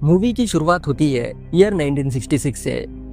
Movie की शुरुआत होती है ईयर 1966 से।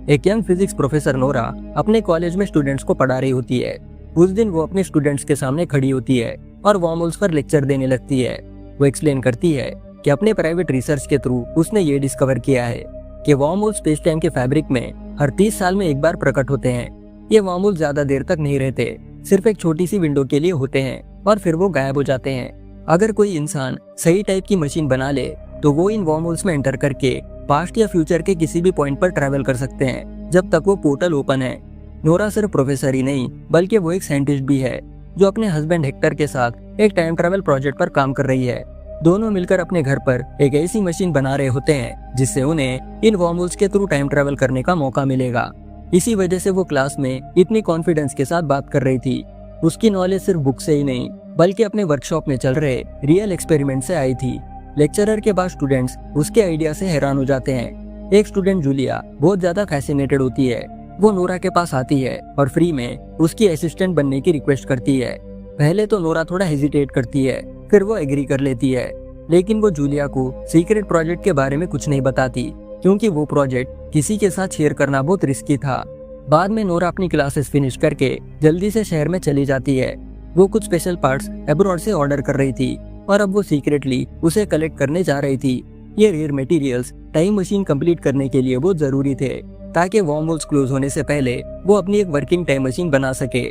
एक यंग फिजिक्स प्रोफेसर नोरा अपने कॉलेज में स्टूडेंट्स को पढ़ा रही होती है। उस दिन वो अपने स्टूडेंट्स के सामने खड़ी होती है और वर्महोल्स पर लेक्चर देने लगती है। वो एक्सप्लेन करती है कि अपने प्राइवेट रिसर्च के थ्रू उसने ये डिस्कवर किया है कि वर्महोल स्पेस टाइम के फैब्रिक में हर 30 साल में एक बार प्रकट होते हैं। ये वर्महोल ज्यादा देर तक नहीं रहते, सिर्फ एक छोटी सी विंडो के लिए होते हैं और फिर वो गायब हो जाते हैं। अगर कोई इंसान सही टाइप की मशीन बना ले तो वो इन वर्महोल्स में एंटर करके पास्ट या फ्यूचर के किसी भी पॉइंट पर ट्रैवल कर सकते हैं जब तक वो पोर्टल ओपन है। नोरा सिर्फ प्रोफेसर ही नहीं बल्कि वो एक साइंटिस्ट भी है जो अपने हस्बैंड हेक्टर के साथ एक टाइम ट्रैवल प्रोजेक्ट पर काम कर रही है। दोनों मिलकर अपने घर पर एक ऐसी मशीन बना रहे होते हैं जिससे उन्हें इन वर्महोल्स के थ्रू टाइम ट्रैवल करने का मौका मिलेगा। इसी वजह से वो क्लास में इतनी कॉन्फिडेंस के साथ बात कर रही थी। उसकी नॉलेज सिर्फ बुक से ही नहीं बल्कि अपने वर्कशॉप में चल रहे रियल एक्सपेरिमेंट से आई थी। लेक्चरर के बाद स्टूडेंट्स उसके आइडिया से हैरान हो जाते हैं। एक स्टूडेंट जूलिया बहुत ज्यादा फैसिनेटेड होती है। वो नोरा के पास आती है और फ्री में उसकी असिस्टेंट बनने की रिक्वेस्ट करती है। पहले तो नोरा थोड़ा हेजिटेट करती है, फिर वो एग्री कर लेती है, लेकिन वो जूलिया को सीक्रेट प्रोजेक्ट के बारे में कुछ नहीं बताती क्योंकि वो प्रोजेक्ट किसी के साथ शेयर करना बहुत रिस्की था। बाद में नोरा अपनी क्लासेस फिनिश करके जल्दी से शहर में चली जाती है। वो कुछ स्पेशल पार्ट्स अब्रॉड से ऑर्डर कर रही थी और अब वो सीक्रेटली उसे कलेक्ट करने जा रही थी। ये rare materials time machine complete करने के लिए बहुत जरूरी थे ताकि वर्महोल्स क्लोज होने से पहले वो अपनी एक वर्किंग टाइम मशीन बना सके।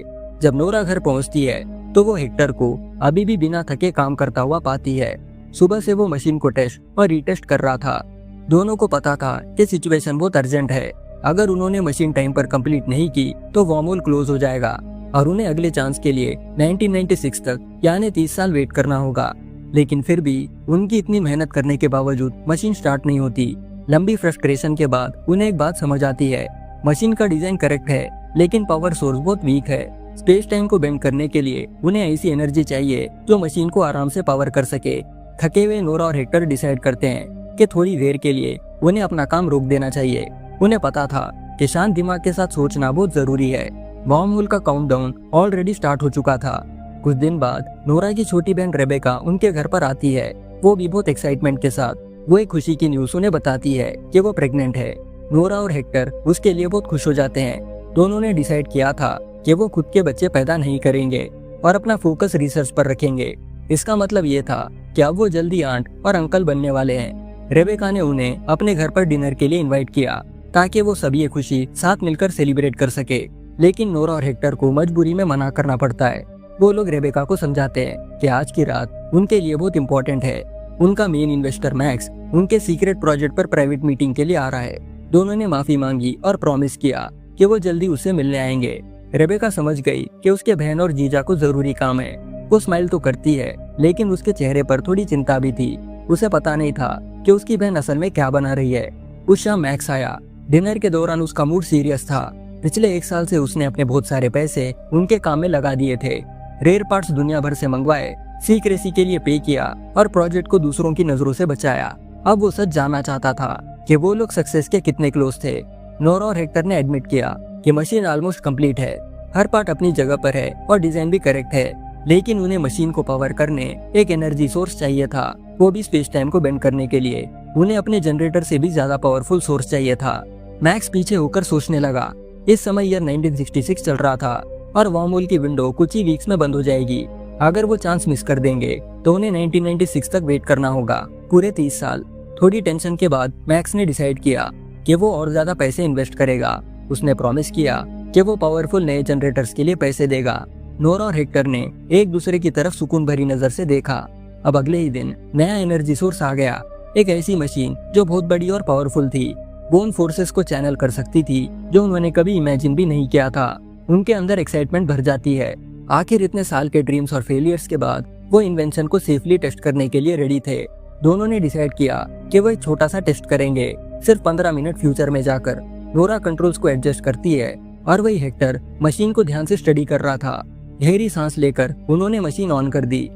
जब नोरा घर पहुंचती है तो वो हेक्टर को अभी भी बिना थके काम करता हुआ पाती है। सुबह से वो मशीन को टेस्ट और रीटेस्ट कर रहा था। दोनों को पता था कि सिचुएशन बहुत अर्जेंट है। अगर उन्होंने मशीन टाइम पर कंप्लीट नहीं की तो वर्महोल क्लोज हो जाएगा और उन्हें अगले चांस के लिए 1996 तक यानी 30 साल वेट करना होगा। लेकिन फिर भी उनकी इतनी मेहनत करने के बावजूद मशीन स्टार्ट नहीं होती। लंबी फ्रस्ट्रेशन के बाद उन्हें एक बात समझ आती है, मशीन का डिजाइन करेक्ट है लेकिन पावर सोर्स बहुत वीक है। स्पेस टाइम को बेंड करने के लिए उन्हें ऐसी एनर्जी चाहिए जो मशीन को आराम से पावर कर सके। थके हुए नोरा और हेक्टर डिसाइड करते हैं कि थोड़ी देर के लिए उन्हें अपना काम रोक देना चाहिए। उन्हें पता था कि शांत दिमाग के साथ सोचना बहुत जरूरी है। वर्महोल का काउंटडाउन ऑलरेडी स्टार्ट हो चुका था। कुछ दिन बाद नोरा की छोटी बहन रेबेका उनके घर पर आती है। वो भी बहुत एक्साइटमेंट के साथ। वो एक खुशी की न्यूज़ उन्हें बताती है कि वो प्रेग्नेंट है। नोरा और हेक्टर उसके लिए बहुत खुश हो जाते हैं। दोनों ने डिसाइड किया था कि वो खुद के बच्चे पैदा नहीं करेंगे और अपना फोकस रिसर्च पर रखेंगे। इसका मतलब ये था कि अब वो जल्दी आंट और अंकल बनने वाले हैं। रेबेका ने उन्हें अपने घर पर डिनर के लिए इनवाइट किया ताकि वो सभी ये खुशी साथ मिलकर सेलिब्रेट कर सके। लेकिन नोरा और हेक्टर को मजबूरी में मना करना पड़ता है। वो लोग रेबेका को समझाते हैं कि आज की रात उनके लिए बहुत इंपॉर्टेंट है। उनका मेन इन्वेस्टर मैक्स उनके सीक्रेट प्रोजेक्ट पर प्राइवेट मीटिंग के लिए आ रहा है। दोनों ने माफी मांगी और प्रॉमिस किया कि वो जल्दी उससे मिलने आएंगे। रेबेका समझ गई कि उसके बहन और जीजा को जरूरी काम है। वो स्माइल तो करती है लेकिन उसके चेहरे पर थोड़ी चिंता भी थी। उसे पता नहीं था कि उसकी बहन असल में क्या बना रही है। उस शाम मैक्स आया। डिनर के दौरान उसका मूड सीरियस था। पिछले 1 साल से उसने अपने बहुत सारे पैसे उनके काम में लगा दिए थे। रेयर पार्ट्स दुनिया भर से मंगवाए, सीक्रेसी के लिए पे किया और प्रोजेक्ट को दूसरों की नजरों से बचाया। अब वो सच जानना चाहता था कि वो लोग सक्सेस के कितने क्लोज थे। नोरा और हेक्टर ने एडमिट किया कि मशीन ऑलमोस्ट कंप्लीट है। हर पार्ट अपनी जगह पर है और डिजाइन भी करेक्ट है, लेकिन उन्हें मशीन को पावर करने एक एनर्जी सोर्स चाहिए था, वो भी स्पेस टाइम को बेंड करने के लिए। उन्हें अपने जनरेटर से भी ज्यादा पावरफुल सोर्स चाहिए था। मैक्स पीछे होकर सोचने लगा। इस समय ईयर 1966 चल रहा था और वर्महोल की विंडो कुछ ही वीक्स में बंद हो जाएगी। अगर वो चांस मिस कर देंगे तो उन्हें 1996 तक वेट करना होगा, पूरे 30 साल। थोड़ी टेंशन के बाद मैक्स ने डिसाइड किया कि वो और ज्यादा पैसे इन्वेस्ट करेगा। उसने प्रॉमिस किया कि वो पावरफुल नए जनरेटर्स के लिए पैसे देगा। नोरा और हेक्टर ने एक दूसरे की तरफ सुकून भरी नजर से देखा। अब अगले ही दिन नया एनर्जी सोर्स आ गया, एक ऐसी मशीन जो बहुत बड़ी और पावरफुल थी। वो उन फोर्सेस को चैनल कर सकती थी जो उन्होंने कभी इमेजिन भी नहीं किया था। उनके अंदर एक्साइटमेंट भर जाती है। आखिर इतने साल के ड्रीम्स और फेलियर्स के बाद वो इन्वेंशन को सेफली टेस्ट करने के लिए रेडी थे। दोनों ने डिसाइड किया कि वो एक छोटा सा टेस्ट करेंगे, सिर्फ 15 मिनट फ्यूचर में जाकर। नोरा कंट्रोल्स को एडजस्ट करती है और वही हेक्टर मशीन को ध्यान से स्टडी कर रहा था। गहरी सांस लेकर उन्होंने मशीन ऑन कर दी।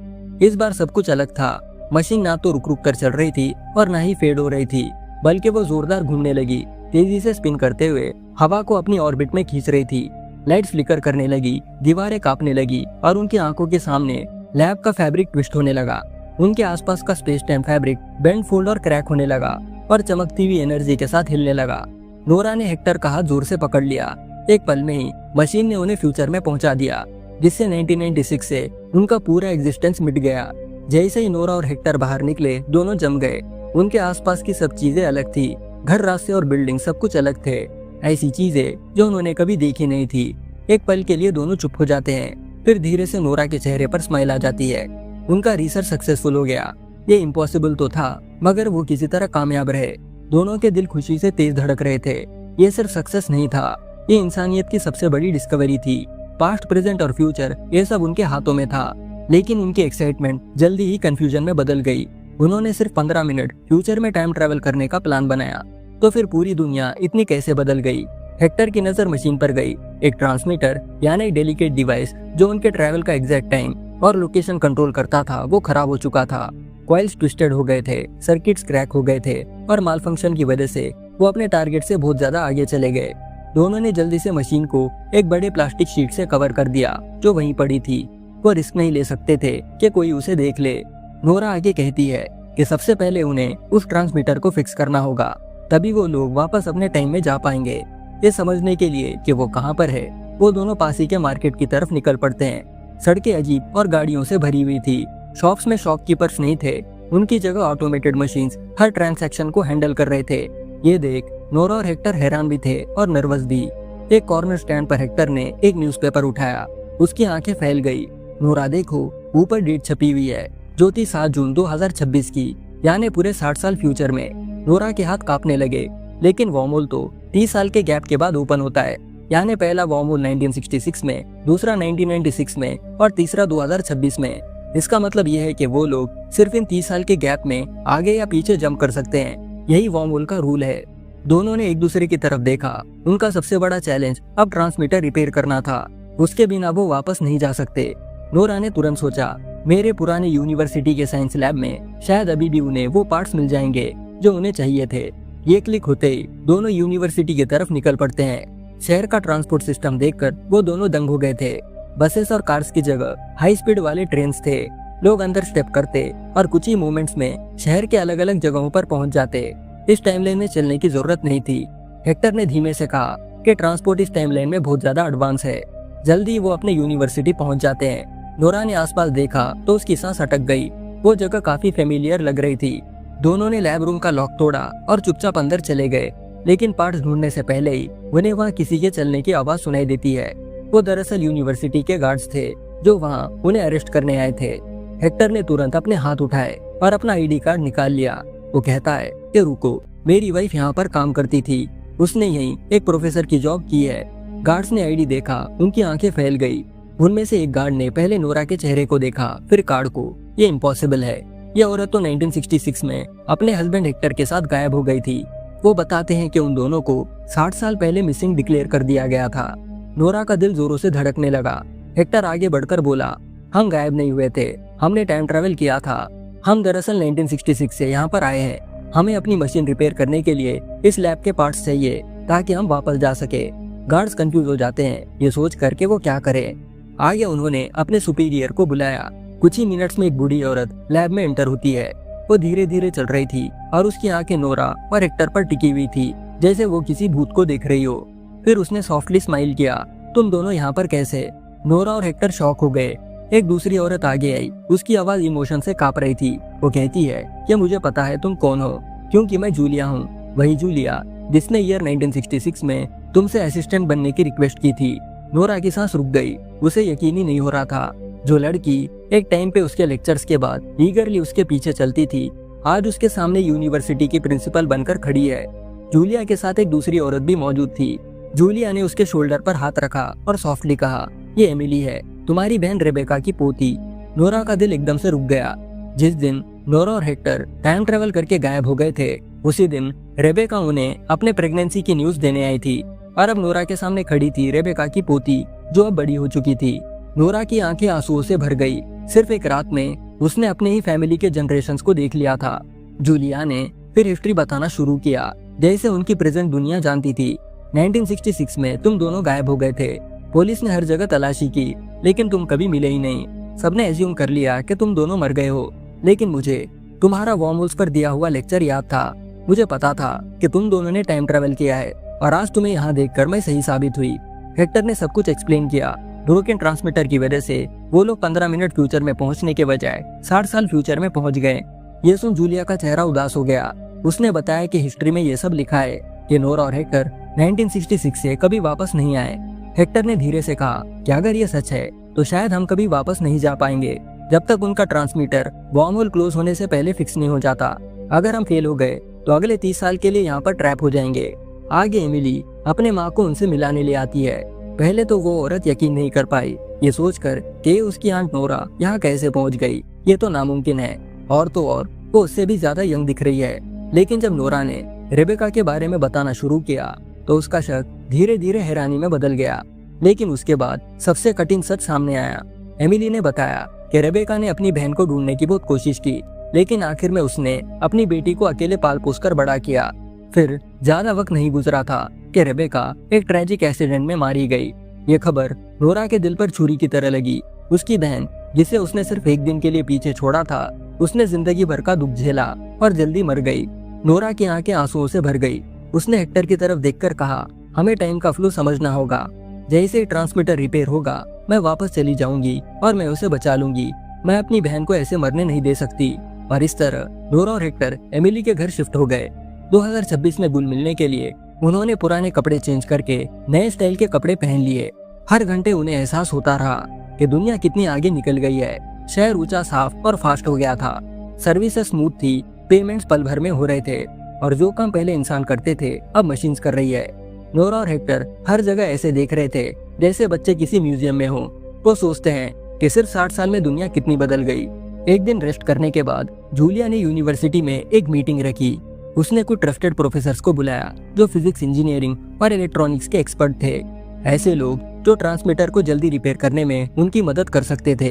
इस बार सब कुछ अलग था। मशीन ना तो रुक रुक कर चल रही थी और ना ही फेड हो रही थी, बल्कि वो जोरदार घूमने लगी, तेजी से स्पिन करते हुए हवा को अपनी ऑर्बिट में खींच रही थी। लाइट्स फ्लिकर करने लगी, दीवारें कांपने लगी और उनकी आंखों के सामने लैब का फैब्रिक ट्विस्ट होने लगा। उनके आसपास का space time fabric bend, fold और क्रैक होने लगा। और चमकती हुई एनर्जी के साथ हिलने लगा। नोरा ने हेक्टर का हाथ जोर से पकड़ लिया। एक पल में ही मशीन ने उन्हें फ्यूचर में पहुंचा दिया, जिससे 1996 से उनका पूरा एग्जिस्टेंस मिट गया। जैसे ही नोरा और हेक्टर बाहर निकले, दोनों जम गए। उनके आसपास की सब चीजें अलग थी, घर, रास्ते और बिल्डिंग सब कुछ अलग थे। ऐसी चीजें जो उन्होंने कभी देखी नहीं थी। एक पल के लिए दोनों चुप हो जाते हैं, फिर धीरे से नोरा के चेहरे पर स्माइल आ जाती है। उनका रिसर्च सक्सेसफुल हो गया। ये इम्पॉसिबल तो था, मगर वो किसी तरह कामयाब रहे। दोनों के दिल खुशी से तेज धड़क रहे थे। ये सिर्फ सक्सेस नहीं था, ये इंसानियत की सबसे बड़ी डिस्कवरी थी। पास्ट, प्रेजेंट और फ्यूचर, ये सब उनके हाथों में था। लेकिन उनकी एक्साइटमेंट जल्दी ही कंफ्यूजन में बदल गई। उन्होंने सिर्फ 15 मिनट फ्यूचर में टाइम ट्रैवल करने का प्लान बनाया, तो फिर पूरी दुनिया इतनी कैसे बदल गई। हेक्टर की नजर मशीन पर गई। एक ट्रांसमीटर यानी एक डेलिकेट डिवाइस जो उनके ट्रैवल का एग्जैक्ट टाइम और लोकेशन कंट्रोल करता था, वो खराब हो चुका था। कॉइल्स ट्विस्टेड हो गए थे, सर्किट्स क्रैक हो गए थे और माल फंक्शन की वजह से वो अपने टारगेट से बहुत ज्यादा आगे चले गए। दोनों ने जल्दी से मशीन को एक बड़े प्लास्टिक शीट से कवर कर दिया जो वहीं पड़ी थी। वो रिस्क नहीं ले सकते थे कि कोई उसे देख ले। नोरा आगे कहती है कि सबसे पहले उन्हें उस ट्रांसमीटर को फिक्स करना होगा, तभी वो लोग वापस अपने टाइम में जा पाएंगे। ये समझने के लिए कि वो कहाँ पर है, वो दोनों पास ही के मार्केट की तरफ निकल पड़ते हैं। सड़कें अजीब और गाड़ियों से भरी हुई थी। शॉप्स में शॉपकीपर्स नहीं थे, उनकी जगह ऑटोमेटेड मशीन्स हर ट्रांजैक्शन को हैंडल कर रहे थे। ये देख नोरा और हेक्टर हैरान भी थे और नर्वस भी। एक कॉर्नर स्टैंड पर हेक्टर ने एक न्यूज़पेपर उठाया। उसकी आंखें फैल गई। नोरा देखो, ऊपर डेट छपी हुई है जो थी 7 जून 2026 की, यानी पूरे 60 साल फ्यूचर में। नोरा के हाथ कांपने लगे। लेकिन वॉर्महोल तो 30 साल के गैप के बाद ओपन होता है, यानी पहला वॉर्महोल 1966 में, दूसरा 1996 में और तीसरा 2026 में। इसका मतलब यह है कि वो लोग सिर्फ इन 30 साल के गैप में आगे या पीछे जंप कर सकते हैं। यही वॉर्महोल का रूल है। दोनों ने एक दूसरे की तरफ देखा। उनका सबसे बड़ा चैलेंज अब ट्रांसमीटर रिपेयर करना था। उसके बिना वो वापस नहीं जा सकते। नोरा ने तुरंत सोचा, मेरे पुराने यूनिवर्सिटी के साइंस लैब में शायद अभी भी उन्हें वो पार्ट्स मिल जाएंगे जो उन्हें चाहिए थे। ये क्लिक होते ही दोनों यूनिवर्सिटी की तरफ निकल पड़ते हैं। शहर का ट्रांसपोर्ट सिस्टम देखकर वो दोनों दंग हो गए थे। बसेस और कार्स की जगह हाई स्पीड वाले ट्रेन थे। लोग अंदर स्टेप करते और कुछ ही मोमेंट्स में शहर के अलग अलग जगहों पर पहुंच जाते। इस टाइमलाइन में चलने की जरूरत नहीं थी। हेक्टर ने धीमे से कहा कि ट्रांसपोर्ट इस टाइमलाइन में बहुत ज्यादा एडवांस है। जल्दी वो अपने यूनिवर्सिटी पहुंच जाते हैं। नोरा ने आसपास देखा तो उसकी सांस अटक गई। वो जगह काफी फेमिलियर लग रही थी। दोनों ने लैब रूम का लॉक तोड़ा और चुपचाप अंदर चले गए। लेकिन पार्ट्स ढूंढने से पहले ही उन्हें वहाँ किसी के चलने की आवाज सुनाई देती है। वो दरअसल यूनिवर्सिटी के गार्ड्स थे जो वहाँ उन्हें अरेस्ट करने आए थे। हेक्टर ने तुरंत अपने हाथ उठाए और अपना आईडी कार्ड निकाल लिया। वो कहता है कि रुको, मेरी वाइफ यहाँ पर काम करती थी, उसने यहीं एक प्रोफेसर की जॉब की है। गार्ड्स ने आईडी देखा, उनकी आंखें फैल गई। उनमें से एक गार्ड ने पहले नोरा के चेहरे को देखा, फिर कार्ड को। ये इम्पॉसिबल है। ये औरत तो 1966 में अपने हस्बैंड हेक्टर के साथ गायब हो गई थी। वो बताते हैं कि उन दोनों को 60 साल पहले मिसिंग डिक्लेयर कर दिया गया था। नोरा का दिल जोरों से धड़कने लगा। हेक्टर आगे बढ़कर बोला, हम गायब नहीं हुए थे, हमने टाइम ट्रैवल किया था। हम दरअसल 1966 से यहाँ पर आए हैं। हमें अपनी मशीन रिपेयर करने के लिए इस लैब के पार्ट्स चाहिए ताकि हम वापस जा सके। गार्ड्स कंफ्यूज हो जाते हैं, ये सोच कर के वो क्या करें। आगे उन्होंने अपने सुपीरियर को बुलाया। कुछ ही मिनट्स में एक बूढ़ी औरत लैब में एंटर होती है। वो धीरे धीरे चल रही थी और उसकी आंखें नोरा और हेक्टर पर टिकी हुई थी, जैसे वो किसी भूत को देख रही हो। फिर उसने सॉफ्टली स्माइल किया, तुम दोनों यहाँ पर कैसे? नोरा और हेक्टर शॉक हो गए। एक दूसरी औरत आगे आई, उसकी आवाज इमोशन से कांप रही थी। वो कहती है कि मुझे पता है तुम कौन हो, क्योंकि मैं जूलिया हूँ, वही जूलिया जिसने ईयर 1966 में तुमसे असिस्टेंट बनने की रिक्वेस्ट की थी। नोरा की सांस रुक गई। उसे यकीन ही नहीं हो रहा था। जो लड़की एक टाइम पे उसके लेक्चर्स के बाद ईगरली उसके पीछे चलती थी, आज उसके सामने यूनिवर्सिटी की प्रिंसिपल बनकर खड़ी है। जूलिया के साथ एक दूसरी औरत भी मौजूद थी। जूलिया ने उसके शोल्डर पर हाथ रखा और सॉफ्टली कहा, ये एमिली है, तुम्हारी बहन रेबेका की पोती। नोरा का दिल एकदम से रुक गया। जिस दिन नोरा और हेक्टर टाइम ट्रेवल करके गायब हो गए थे, उसी दिन रेबेका उन्हें अपने प्रेगनेंसी की न्यूज देने आई थी। और अब नोरा के सामने खड़ी थी रेबेका की पोती, जो अब बड़ी हो चुकी थी। नोरा की आंखें आंसुओं से भर गई। सिर्फ एक रात में उसने अपने ही फैमिली के जनरेशंस को देख लिया था। जूलिया ने फिर हिस्ट्री बताना शुरू किया, जैसे उनकी प्रेजेंट दुनिया जानती थी। 1966 में तुम दोनों गायब हो गए थे। पुलिस ने हर जगह तलाशी की, लेकिन तुम कभी मिले ही नहीं। सबने एज्यूम कर लिया कि तुम दोनों मर गए हो। लेकिन मुझे तुम्हारा वॉर्महोल्स पर दिया हुआ लेक्चर याद था। मुझे पता था कि तुम दोनों ने टाइम ट्रेवल किया है और आज तुम्हें यहाँ देखकर मैं सही साबित हुई। हेक्टर ने सब कुछ एक्सप्लेन किया। ब्रोकन ट्रांसमीटर की वजह से वो लोग 15 मिनट फ्यूचर में पहुंचने के बजाय 60 साल फ्यूचर में पहुंच गए। ये सुन जूलिया का चेहरा उदास हो गया। उसने बताया कि हिस्ट्री में ये सब लिखा है कि नोरा और हेक्टर 1966 से कभी वापस नहीं आए। हेक्टर ने धीरे से कहा कि अगर ये सच है तो शायद हम कभी वापस नहीं जा पाएंगे जब तक उनका ट्रांसमीटर वॉर्महोल क्लोज होने से पहले फिक्स नहीं हो जाता। अगर हम फेल हो गए तो अगले 30 साल के लिए यहाँ पर ट्रैप हो जाएंगे। आगे एमिली अपने माँ को उनसे मिलाने ले आती है। पहले तो वो औरत यकीन नहीं कर पाई, ये सोचकर कि उसकी आंट नोरा यहाँ कैसे पहुँच गई, ये तो नामुमकिन है। और तो और वो उससे भी ज्यादा यंग दिख रही है। लेकिन जब नोरा ने रेबेका के बारे में बताना शुरू किया तो उसका शक धीरे धीरे हैरानी में बदल गया। लेकिन उसके बाद सबसे कठिन सच सामने आया। एमिली ने बताया कि रेबेका ने अपनी बहन को ढूंढने की बहुत कोशिश की, लेकिन आखिर में उसने अपनी बेटी को अकेले पाल पोस कर बड़ा किया। फिर ज्यादा वक्त नहीं गुजरा था कि रेबेका एक ट्रेजिक एक्सीडेंट में मारी गई। ये खबर नोरा के दिल पर छुरी की तरह लगी। उसकी बहन, जिसे उसने सिर्फ एक दिन के लिए पीछे छोड़ा था, उसने जिंदगी भर का दुख झेला और जल्दी मर गई। नोरा की आंखें आंसुओं से भर गई। उसने हेक्टर की तरफ देखकर कहा, हमें टाइम का फ्लो समझना होगा। जैसे ही ट्रांसमीटर रिपेयर होगा मैं वापस चली जाऊंगी और मैं उसे बचा लूंगी। मैं अपनी बहन को ऐसे मरने नहीं दे सकती। और इस तरह नोरा और हेक्टर एमिली के घर शिफ्ट हो गए। 2026 में घुल मिलने के लिए उन्होंने पुराने कपड़े चेंज करके नए स्टाइल के कपड़े पहन लिए। हर घंटे उन्हें एहसास होता रहा कि दुनिया कितनी आगे निकल गई है। शहर ऊंचा, साफ और फास्ट हो गया था। सर्विस स्मूथ थी, पेमेंट्स पल भर में हो रहे थे और जो काम पहले इंसान करते थे अब मशीन्स कर रही है। नोरा और हेक्टर हर जगह ऐसे देख रहे थे जैसे बच्चे किसी म्यूजियम में हों। वो सोचते हैं कि सिर्फ 60 साल में दुनिया कितनी बदल गई। एक दिन रेस्ट करने के बाद जूलिया ने यूनिवर्सिटी में एक मीटिंग रखी। उसने कुछ ट्रस्टेड प्रोफेसर्स को बुलाया जो फिजिक्स, इंजीनियरिंग और इलेक्ट्रॉनिक्स के एक्सपर्ट थे। ऐसे लोग जो ट्रांसमीटर को जल्दी रिपेयर करने में उनकी मदद कर सकते थे।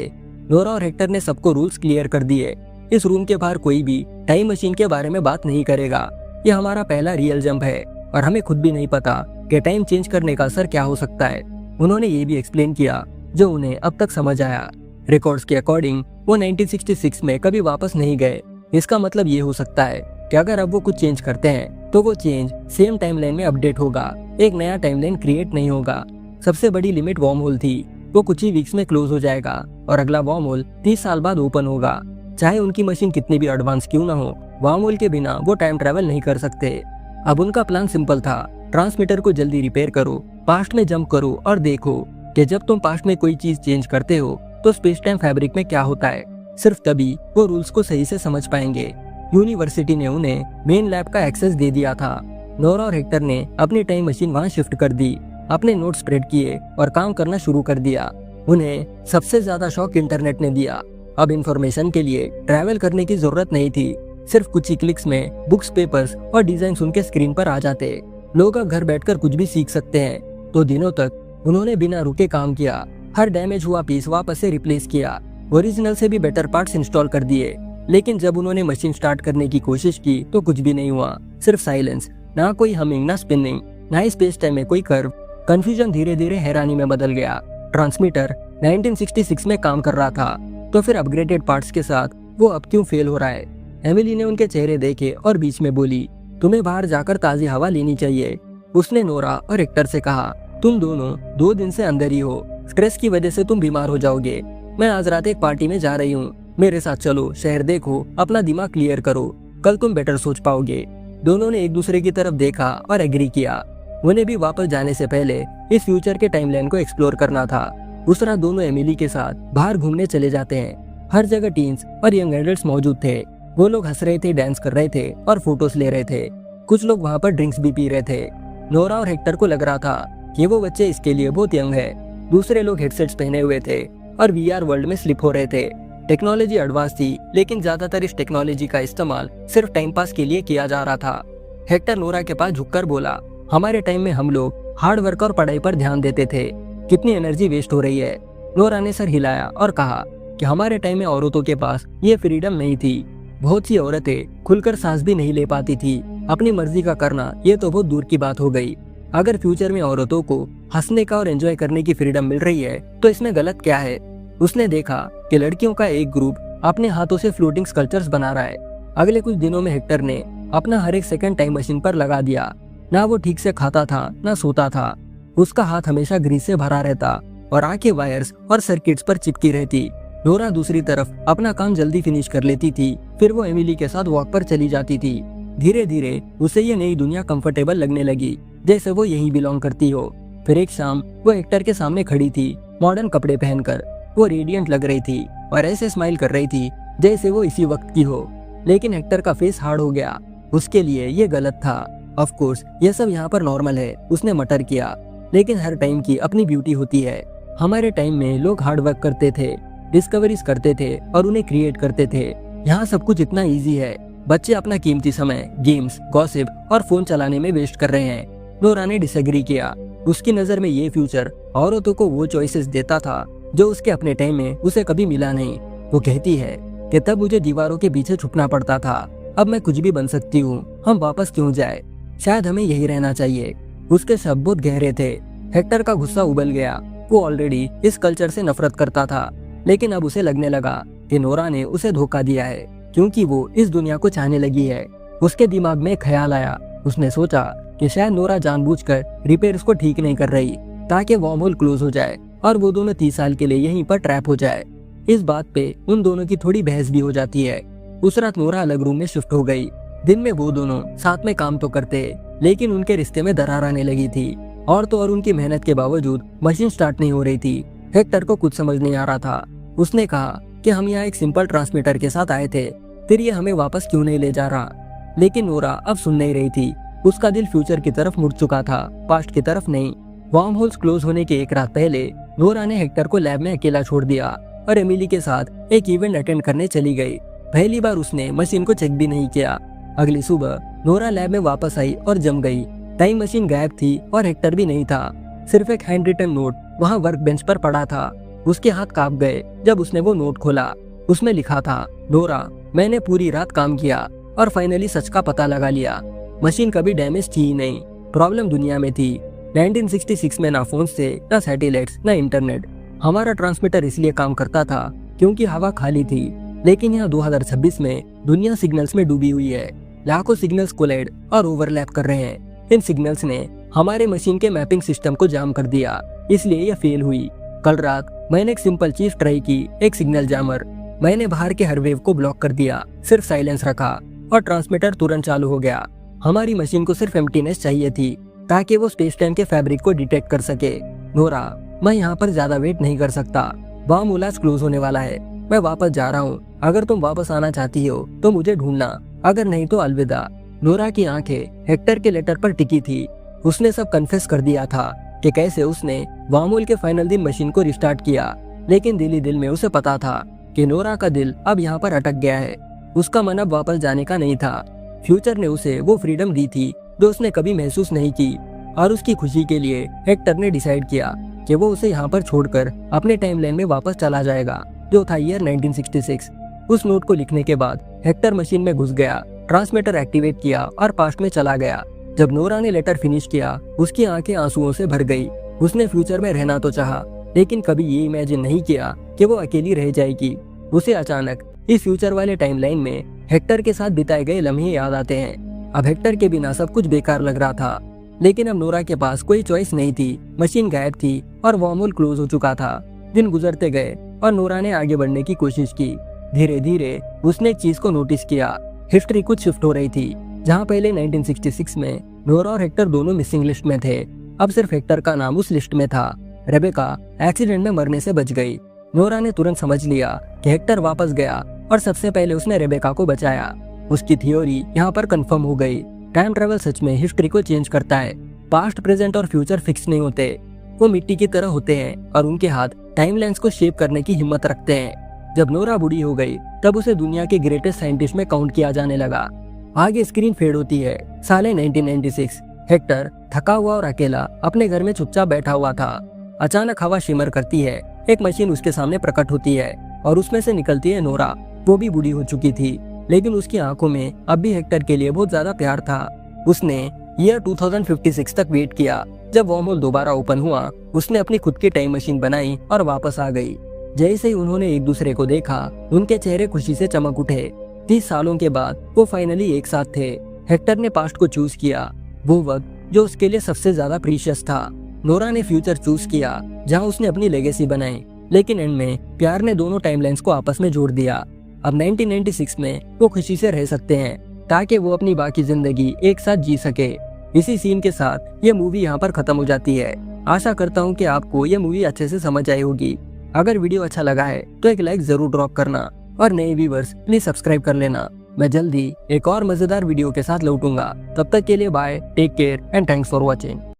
नोरा और हेक्टर ने सबको रूल्स क्लियर कर दिए। इस रूम के बाहर कोई भी टाइम मशीन के बारे में बात नहीं करेगा। ये हमारा पहला रियल जंप है और हमें खुद भी नहीं पता कि टाइम चेंज करने का असर क्या हो सकता है। उन्होंने ये भी एक्सप्लेन किया जो उन्हें अब तक समझ आया। रिकॉर्ड्स के अकॉर्डिंग वो 1966 में कभी वापस नहीं गए। इसका मतलब ये हो सकता है कि अगर अब वो कुछ चेंज करते हैं तो वो चेंज सेम टाइमलाइन में अपडेट होगा, एक नया टाइमलाइन क्रिएट नहीं होगा। सबसे बड़ी लिमिट वॉर्म होल थी, वो कुछ ही वीक्स में क्लोज हो जाएगा और अगला वॉर्म होल 30 साल बाद ओपन होगा। चाहे उनकी मशीन कितनी भी एडवांस क्यों ना हो, वॉर्म होल के बिना वो टाइम ट्रेवल नहीं कर सकते। अब उनका प्लान सिंपल था, ट्रांसमीटर को जल्दी रिपेयर करो, पास्ट में जंप करो और देखो कि जब तुम पास्ट में कोई चीज चेंज करते हो तो स्पेस टाइम फैब्रिक में क्या होता है। सिर्फ तभी वो रूल्स को सही से समझ पाएंगे। यूनिवर्सिटी ने उन्हें मेन लैब का एक्सेस दे दिया था। नोरा और हेक्टर ने अपनी टाइम मशीन वहां शिफ्ट कर दी, अपने नोट स्प्रेड किए और काम करना शुरू कर दिया। उन्हें सबसे ज्यादा शौक इंटरनेट ने दिया। अब इंफॉर्मेशन के लिए ट्रैवल करने की जरूरत नहीं थी। सिर्फ कुछ ही क्लिक्स में बुक्स, पेपर्स और डिजाइन उनके स्क्रीन पर आ जाते। लोग अब घर बैठकर कुछ भी सीख सकते हैं। तो दिनों तक उन्होंने बिना रुके काम किया। हर डैमेज हुआ पीस वापस से रिप्लेस किया, ओरिजिनल से भी बेटर पार्ट्स इंस्टॉल कर दिए। लेकिन जब उन्होंने मशीन स्टार्ट करने की कोशिश की तो कुछ भी नहीं हुआ, सिर्फ साइलेंस। ना कोई हमिंग, ना स्पिनिंग, ना स्पेस टाइम में कोई कर्व। कंफ्यूजन धीरे धीरे हैरानी में बदल गया। ट्रांसमीटर 1966 में काम कर रहा था, तो फिर अपग्रेडेड पार्ट्स के साथ वो अब क्यों फेल हो रहा है। एमिली ने उनके चेहरे देखे और बीच में बोली, तुम्हें बाहर जाकर ताजी हवा लेनी चाहिए। उसने नोरा और हेक्टर से कहा, तुम दोनों 2 दिन से अंदर ही हो, स्ट्रेस की वजह से तुम बीमार हो जाओगे। मैं आज रात एक पार्टी में जा रही हूँ, मेरे साथ चलो, शहर देखो, अपना दिमाग क्लियर करो, कल तुम बेटर सोच पाओगे। दोनों ने एक दूसरे की तरफ देखा और एग्री किया। उन्हें भी वापस जाने से पहले इस फ्यूचर के टाइमलाइन को एक्सप्लोर करना था। उस रात दोनों एमिली के साथ बाहर घूमने चले जाते हैं। हर जगह टीन्स और यंग एडल्ट्स मौजूद थे। वो लोग हंस रहे थे, डांस कर रहे थे और फोटोज ले रहे थे। कुछ लोग वहाँ पर ड्रिंक्स भी पी रहे थे। नोरा और हेक्टर को लग रहा था कि वो बच्चे इसके लिए बहुत यंग है। दूसरे लोग हेडसेट्स पहने हुए थे और VR वर्ल्ड में स्लिप हो रहे थे। टेक्नोलॉजी एडवांस थी, लेकिन ज्यादातर इस टेक्नोलॉजी का इस्तेमाल सिर्फ टाइम पास के लिए किया जा रहा था। हेक्टर नोरा के पास झुककर बोला, हमारे टाइम में हम लोग हार्ड वर्क और पढ़ाई पर ध्यान देते थे, कितनी एनर्जी वेस्ट हो रही है। नोरा ने सर हिलाया और कहा कि हमारे टाइम में औरतों के पास ये फ्रीडम नहीं थी। बहुत सी औरतें खुलकर सांस भी नहीं ले पाती थी। अपनी मर्जी का करना ये तो बहुत दूर की बात हो गई। अगर फ्यूचर में औरतों को हंसने का और एंजॉय करने की फ्रीडम मिल रही है तो इसमें गलत क्या है। उसने देखा कि लड़कियों का एक ग्रुप अपने हाथों से फ्लोटिंग स्कल्पचर्स बना रहा है। अगले कुछ दिनों में हेक्टर ने अपना हर एक सेकंड टाइम मशीन पर लगा दिया। ना वो ठीक से खाता था ना सोता था। उसका हाथ हमेशा ग्रीस से भरा रहता और आंखें वायर्स और सर्किट्स पर चिपकी रहती। नोरा दूसरी तरफ अपना काम जल्दी फिनिश कर लेती थी, फिर वो एमिली के साथ वॉक पर चली जाती थी। धीरे धीरे उसे ये नई दुनिया कंफर्टेबल लगने लगी, जैसे वो यहीं बिलोंग करती हो। फिर एक शाम वो हेक्टर के सामने खड़ी थी, मॉडर्न कपड़े पहनकर। वो रेडियंट लग रही थी और ऐसे स्माइल कर रही थी जैसे वो इसी वक्त की हो। लेकिन हेक्टर का फेस हार्ड हो गया। उसके लिए ये गलत था। ऑफ कोर्स ये सब यहाँ पर नॉर्मल है, उसने मटर किया। लेकिन हर टाइम की अपनी ब्यूटी होती है। हमारे टाइम में लोग हार्ड वर्क करते थे, डिस्कवरीज करते थे और उन्हें क्रिएट करते थे। यहाँ सब कुछ इतना इजी है। बच्चे अपना कीमती समय गेम्स, गॉसिप और फोन चलाने में वेस्ट कर रहे हैं। नोरा ने डिसएग्री किया। उसकी नजर में ये फ्यूचर औरतों को वो चॉइसेस देता था जो उसके अपने टाइम में उसे कभी मिला नहीं। वो कहती है कि तब मुझे दीवारों के पीछे छुपना पड़ता था, अब मैं कुछ भी बन सकती हूँ। हम वापस क्यों जाए? शायद हमें यही रहना चाहिए। उसके शब्द बहुत गहरे थे। हेक्टर का गुस्सा उबल गया। वो ऑलरेडी इस कल्चर से नफरत करता था, लेकिन अब उसे लगने लगा कि नोरा ने उसे धोखा दिया है, क्योंकि वो इस दुनिया को चाहने लगी है। उसके दिमाग में ख्याल आया। उसने सोचा कि शायद नोरा जानबूझकर रिपेयर्स को ठीक नहीं कर रही ताकि वॉर्म होल क्लोज हो जाए और वो दोनों 30 साल के लिए यहीं पर ट्रैप हो जाए। इस बात पे उन दोनों की थोड़ी बहस भी हो जाती है। उस रात नोरा अलग रूम में शिफ्ट हो गई। दिन में वो दोनों साथ में काम तो करते, लेकिन उनके रिश्ते में दरार आने लगी थी। और तो और उनकी मेहनत के बावजूद मशीन स्टार्ट नहीं हो रही थी। हेक्टर को कुछ समझ नहीं आ रहा था। उसने कहा कि हम यहाँ एक सिंपल ट्रांसमीटर के साथ आए थे, फिर ये हमें वापस क्यों नहीं ले जा रहा? लेकिन नोरा अब सुन नहीं रही थी। उसका दिल फ्यूचर की तरफ मुड़ चुका था, पास्ट की तरफ नहीं। वार्म होल्स क्लोज होने के एक रात पहले नोरा ने हेक्टर को लैब में अकेला छोड़ दिया और एमिली के साथ एक इवेंट अटेंड करने चली गई। पहली बार उसने मशीन को चेक भी नहीं किया। अगली सुबह नोरा लैब में वापस आई और जम गई। टाइम मशीन गायब थी और हेक्टर भी नहीं था। सिर्फ एक हैंड रिटन नोट वहाँ वर्क बेंच पर पड़ा था। उसके हाथ कांप गए जब उसने वो नोट खोला। उसमें लिखा था, नोरा, मैंने पूरी रात काम किया और फाइनली सच का पता लगा लिया। मशीन कभी डैमेज थी ही नहीं, प्रॉब्लम दुनिया में थी। 1966 में ना फोन से, ना सैटेलाइट्स, ना इंटरनेट। हमारा ट्रांसमीटर इसलिए काम करता था क्योंकि हवा खाली थी। लेकिन यहाँ 2026 में दुनिया सिग्नल्स में डूबी हुई है। लाखों सिग्नल्स कोलाइड और ओवरलैप कर रहे हैं। इन सिग्नल्स ने हमारे मशीन के मैपिंग सिस्टम को जाम कर दिया, इसलिए यह फेल हुई। कल रात मैंने एक सिंपल चीज ट्राई की, एक सिग्नल जैमर। मैंने बाहर के हर वेव को ब्लॉक कर दिया, सिर्फ साइलेंस रखा और ट्रांसमीटर तुरंत चालू हो गया। हमारी मशीन को सिर्फ एम्प्टीनेस चाहिए थी ताकि वो स्पेस टाइम के फैब्रिक को डिटेक्ट कर सके। नोरा, मैं यहाँ पर ज्यादा वेट नहीं कर सकता। वार्म होल्स क्लोज होने वाला है। मैं वापस जा रहा हूँ। अगर तुम वापस आना चाहती हो तो मुझे ढूंढना, अगर नहीं तो अलविदा। नोरा की आंखें हेक्टर के लेटर पर टिकी थी। उसने सब कन्फेस कर दिया था कि कैसे उसने वार्म होल के फाइनल दिन मशीन को रिस्टार्ट किया। लेकिन दिल ही दिल में उसे पता था कि नोरा का दिल अब यहाँ पर अटक गया है। उसका मन अब वापस जाने का नहीं था। फ्यूचर ने उसे वो फ्रीडम दी थी जो उसने कभी महसूस नहीं की। और उसकी खुशी के लिए हेक्टर ने डिसाइड किया कि वो उसे यहाँ पर छोड़कर अपने टाइमलाइन में वापस चला जाएगा, जो था ईयर 1966। उस नोट को लिखने के बाद हेक्टर मशीन में घुस गया, ट्रांसमीटर एक्टिवेट किया और पास्ट में चला गया। जब नोरा ने लेटर फिनिश किया, उसकी आंखें आंसुओं से भर गई। उसने फ्यूचर में रहना तो चाहा, लेकिन कभी ये इमेजिन नहीं किया कि वो अकेली रह जाएगी। उसे अचानक इस फ्यूचर वाले टाइमलाइन में हेक्टर के साथ बिताए गए लम्हे याद आते हैं। अब हेक्टर के बिना सब कुछ बेकार लग रहा था, लेकिन अब नोरा के पास कोई चॉइस नहीं थी। मशीन गायब थी और वार्म होल क्लोज हो चुका था। दिन गुजरते गए और नोरा ने आगे बढ़ने की कोशिश की। धीरे धीरे उसने एक चीज को नोटिस किया। हिस्ट्री कुछ शिफ्ट हो रही थी। जहाँ पहले 1966 में नोरा और हेक्टर दोनों मिसिंग लिस्ट में थे, अब सिर्फ हेक्टर का नाम उस लिस्ट में था। रेबेका एक्सीडेंट में मरने से बच गई। नोरा ने तुरंत समझ लिया कि हेक्टर वापस गया और सबसे पहले उसने रेबेका को बचाया। उसकी थ्योरी यहाँ पर कंफर्म हो गई। टाइम ट्रेवल सच में हिस्ट्री को चेंज करता है। पास्ट, प्रेजेंट और फ्यूचर फिक्स नहीं होते, वो मिट्टी की तरह होते हैं और उनके हाथ टाइमलाइंस को शेप करने की हिम्मत रखते हैं। जब नोरा बूढ़ी हो गई तब उसे दुनिया के ग्रेटेस्ट साइंटिस्ट में काउंट किया जाने लगा। आगे स्क्रीन फेड होती है। साल 1996। हेक्टर थका हुआ और अकेला अपने घर में चुपचाप बैठा हुआ था। अचानक हवा शिमर करती है। एक मशीन उसके सामने प्रकट होती है और उसमें से निकलती है नोरा। वो भी बूढ़ी हो चुकी थी, लेकिन उसकी आंखों में अब भी हेक्टर के लिए बहुत ज्यादा प्यार था। उसने ईयर 2056 तक वेट किया। जब वार्म होल दोबारा ओपन हुआ, उसने अपनी खुद की टाइम मशीन बनाई और वापस आ गई। जैसे ही उन्होंने एक दूसरे को देखा, उनके चेहरे खुशी से चमक उठे। 30 सालों के बाद वो फाइनली एक साथ थे। हेक्टर ने पास्ट को चूज किया, वो वक्त जो उसके लिए सबसे ज्यादा प्रीशियस था। नोरा ने फ्यूचर चूज किया, जहां उसने अपनी लेगेसी बनाई। लेकिन एंड में प्यार ने दोनों टाइमलाइंस को आपस में जोड़ दिया। अब 1996 में वो खुशी से रह सकते हैं, ताकि वो अपनी बाकी जिंदगी एक साथ जी सके। इसी सीन के साथ ये मूवी यहाँ पर खत्म हो जाती है। आशा करता हूँ कि आपको ये मूवी अच्छे से समझ आई होगी। अगर वीडियो अच्छा लगा है तो एक लाइक जरूर ड्रॉप करना, और नए व्यूअर्स प्लीज सब्सक्राइब कर लेना। मैं जल्दी एक और मजेदार वीडियो के साथ लौटूंगा। तब तक के लिए bye, take care and thanks for watching.